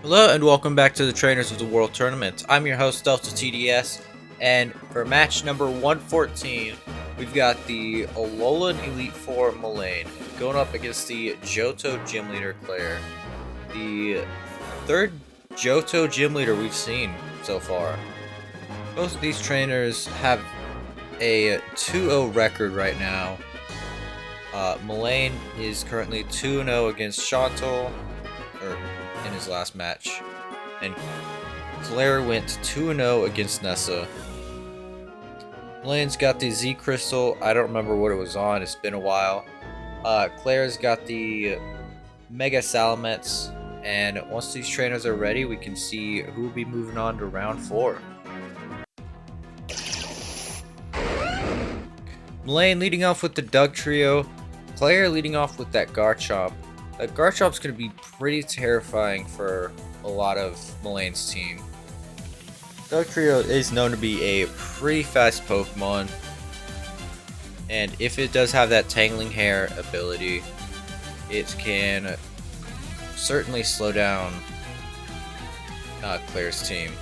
Hello and welcome back to the Trainers of the World Tournament. I'm your host DeltaTDS, and for match number 114, we've got the Alola Elite Four Molayne going up against the Johto Gym Leader Clair. The third Johto Gym Leader we've seen so far. Both of these trainers have a 2-0 record right now. Molayne is currently 2-0 against Johto, in his last match, and Clair went 2-0 against Nessa. Molayne's got the Z Crystal. I don't remember what it was on. It's been a while. Clair's got the Mega Salamence, and once these trainers are ready, we can see who will be moving on to round 4. Molayne leading off with the Doug Trio. Clair leading off with that Garchomp. Garchomp's going to be pretty terrifying for a lot of Molayne's team. Dugtrio is known to be a pretty fast Pokemon, and if it does have that Tangling Hair ability, it can certainly slow down Clair's team.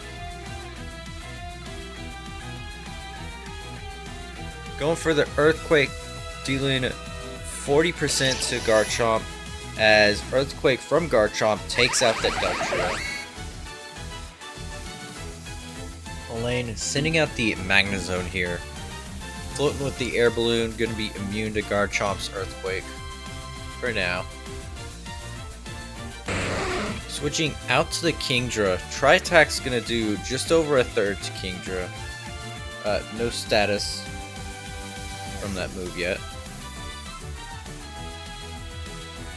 Going for the Earthquake, dealing 40% to Garchomp, as Earthquake from Garchomp takes out that Dugtrio. Molayne sending out the Magnezone here. Floating with the Air Balloon, going to be immune to Garchomp's Earthquake for now. Switching out to the Kingdra. Tri-Attack's going to do just over a third to Kingdra. No status from that move yet.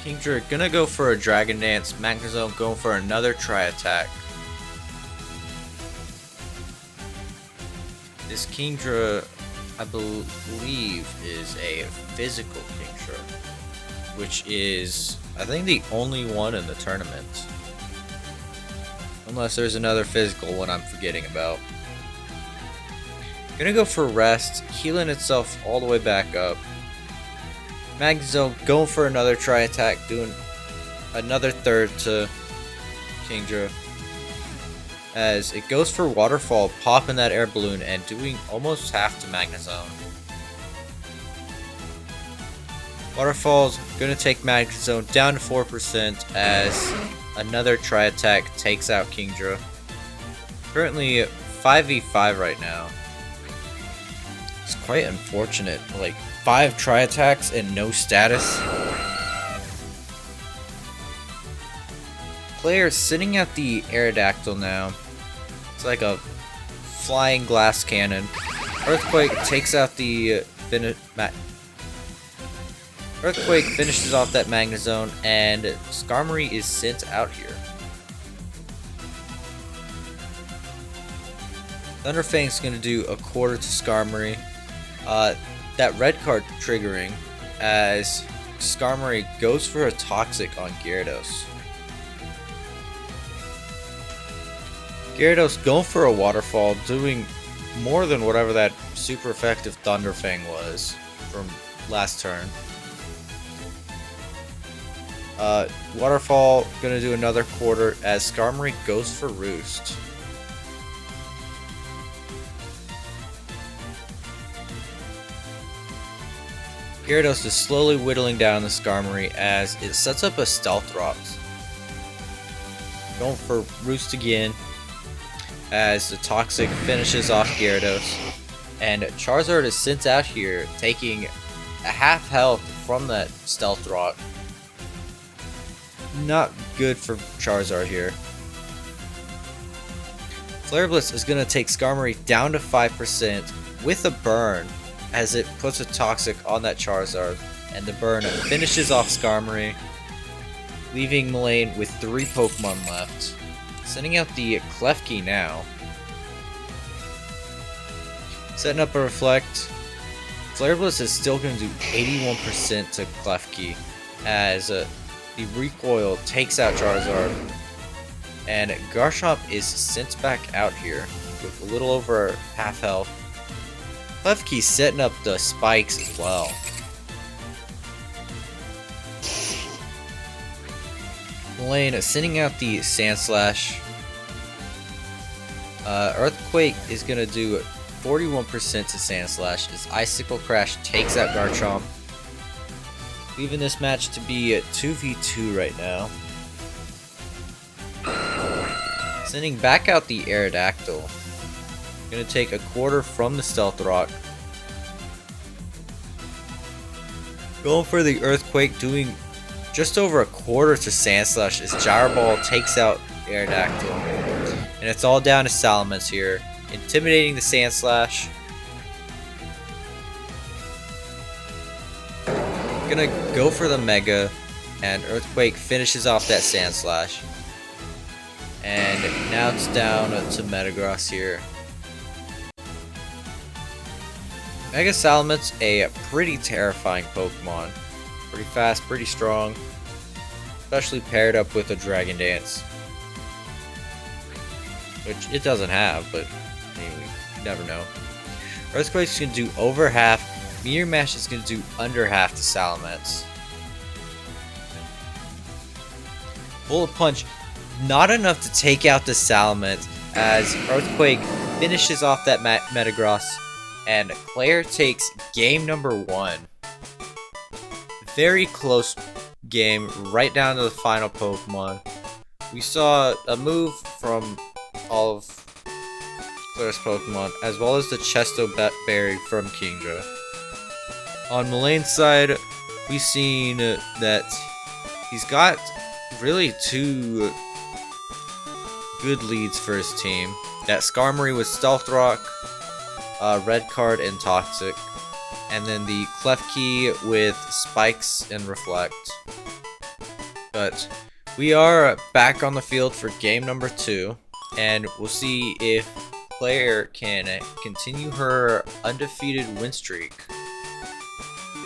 Kingdra gonna go for a Dragon Dance, Magnezone going for another Tri-Attack. This Kingdra, I believe, is a physical Kingdra, which is, I think, the only one in the tournament. Unless there's another physical one I'm forgetting about. Gonna go for Rest, healing itself all the way back up. Magnezone going for another Tri-Attack, doing another third to Kingdra. As it goes for Waterfall, popping that Air Balloon and doing almost half to Magnezone. Waterfall's going to take Magnezone down to 4% as another Tri-Attack takes out Kingdra. Currently 5v5 right now. It's quite unfortunate, like 5 Tri-Attacks and no status. Clair sitting at the Aerodactyl now. It's like a flying glass cannon. Earthquake takes out the Earthquake finishes off that Magnezone, and Skarmory is sent out here. Thunderfang's gonna do a quarter to Skarmory. That red card triggering as Skarmory goes for a Toxic on Gyarados. Gyarados going for a Waterfall, doing more than whatever that super effective Thunderfang was from last turn. Waterfall gonna do another quarter as Skarmory goes for Roost. Gyarados is slowly whittling down the Skarmory as it sets up a Stealth Rocks. Going for Roost again as the Toxic finishes off Gyarados. And Charizard is sent out here, taking a half health from that Stealth Rock. Not good for Charizard here. Flare Blitz is going to take Skarmory down to 5% with a burn, as it puts a Toxic on that Charizard, and the burn finishes off Skarmory, leaving Molayne with 3 Pokemon left. Sending out the Klefki now. Setting up a Reflect. Flare Blitz is still going to do 81% to Klefki, as the Recoil takes out Charizard, and Garchomp is sent back out here with a little over half health. Klefki's setting up the spikes as well. Molayne sending out the Sand Slash. Earthquake is going to do 41% to Sand Slash as Icicle Crash takes out Garchomp. Leaving this match to be 2v2 right now. Sending back out the Aerodactyl. Gonna take a quarter from the Stealth Rock. Going for the Earthquake, doing just over a quarter to Sand Slash as Gyro Ball takes out Aerodactyl. And it's all down to Salamence here, intimidating the Sand Slash. Gonna go for the Mega, and Earthquake finishes off that Sand Slash. And now it's down to Metagross here. Mega Salamence, a pretty terrifying Pokemon. Pretty fast, pretty strong. Especially paired up with a Dragon Dance. Which it doesn't have, but anyway, you never know. Earthquake's gonna do over half. Meteor Mash is gonna do under half to Salamence. Bullet Punch, not enough to take out the Salamence as Earthquake finishes off that Metagross. And Clair takes game number 1. Very close game, right down to the final Pokemon. We saw a move from all of Clair's Pokemon, as well as the Chesto Berry from Kingdra. On Molayne's side, we've seen that he's got really 2 good leads for his team. That Skarmory with Stealth Rock, Red Card and Toxic, and then the Klefki with Spikes and Reflect. But we are back on the field for game number 2, and we'll see if Clair can continue her undefeated win streak,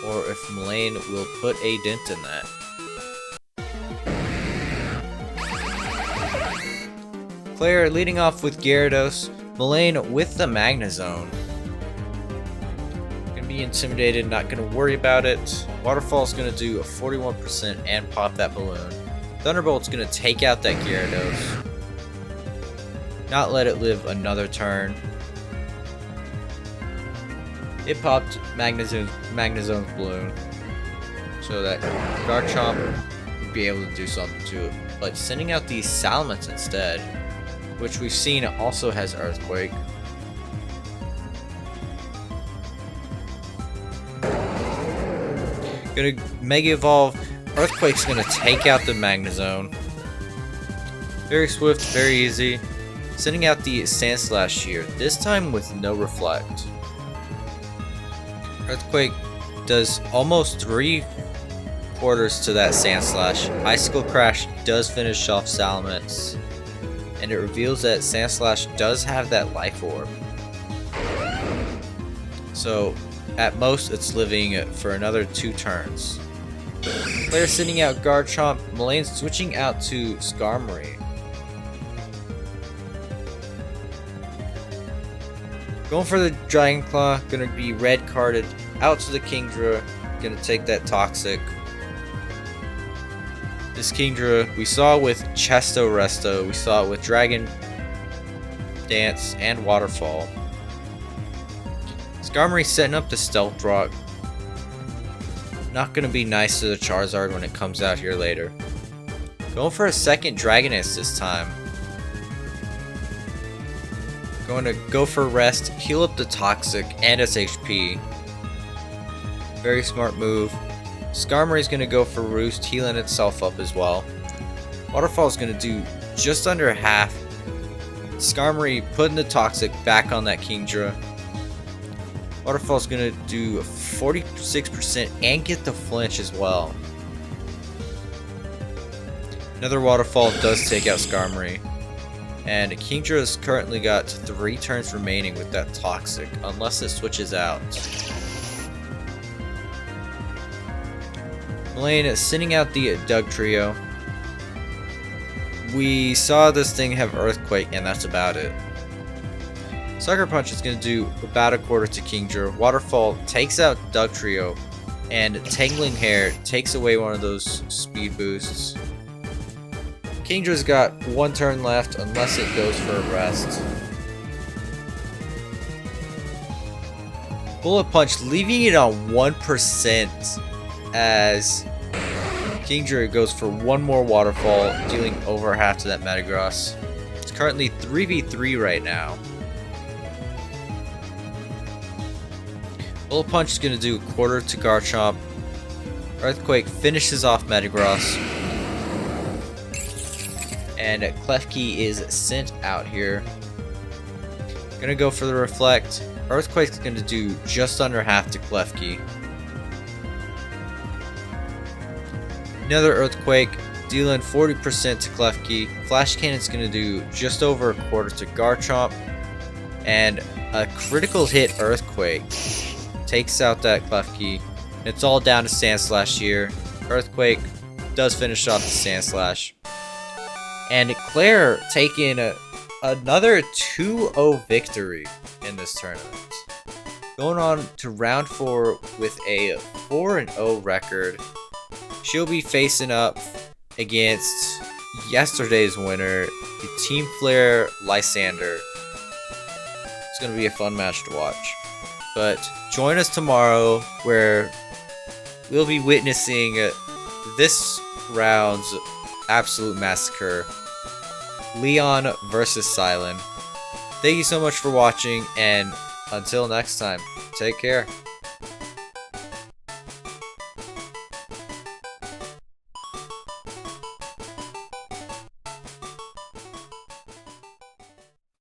or if Molayne will put a dent in that. Clair leading off with Gyarados, Molayne with the Magnezone. Gonna be intimidated, not gonna worry about it. Waterfall's gonna do a 41% and pop that balloon. Thunderbolt's gonna take out that Gyarados. Not let it live another turn. It popped Magnezone's balloon, so that Garchomp would be able to do something to it. But sending out the Salamence instead, which we've seen also has Earthquake. Gonna Mega Evolve. Earthquake's gonna take out the Magnezone. Very swift, very easy. Sending out the Sand Slash here, this time with no Reflect. Earthquake does almost 3/4 to that Sand Slash. Icicle Crash does finish off Salamence, and it reveals that Sand Slash does have that Life Orb. So, at most, it's living for another 2 turns. Clair sending out Garchomp, Molayne switching out to Skarmory. Going for the Dragon Claw, gonna be red carded out to the Kingdra, gonna take that Toxic. This Kingdra we saw with Chesto Resto, we saw it with Dragon Dance and Waterfall. Skarmory setting up the Stealth Rock. Not gonna be nice to the Charizard when it comes out here later. Going for a second Dragon Dance this time. Going to go for rest, heal up the Toxic and its HP. Very smart move. Skarmory's going to go for Roost, healing itself up as well. Waterfall's going to do just under half. Skarmory putting the Toxic back on that Kingdra. Waterfall's going to do 46% and get the flinch as well. Another Waterfall does take out Skarmory. And Kingdra's currently got 3 turns remaining with that Toxic, unless it switches out. Molayne is sending out the Doug Trio. We saw this thing have Earthquake, and that's about it. Sucker Punch is going to do about 1/4 to Kingdra. Waterfall takes out Doug Trio, and Tangling Hair takes away one of those speed boosts. Kingdra's got one turn left unless it goes for a rest. Bullet Punch leaving it on 1% as Kingdra goes for one more waterfall, dealing over half to that Metagross. It's currently 3v3 right now. Bullet Punch is going to do a quarter to Garchomp. Earthquake finishes off Metagross. And Klefki is sent out here. Gonna go for the Reflect. Earthquake's gonna do just under half to Klefki. Another Earthquake, dealing 40% to Klefki. Flash Cannon's gonna do just over a quarter to Garchomp. And a critical hit Earthquake takes out that Klefki. It's all down to Sandslash here. Earthquake does finish off the Sandslash. And Clair taking another 2-0 victory in this tournament. Going on to round 4 with a 4-0 record. She'll be facing up against yesterday's winner, the Team Flare Lysander. It's going to be a fun match to watch. But join us tomorrow where we'll be witnessing this round's absolute massacre. Leon versus Silent. Thank you so much for watching, and until next time, take care.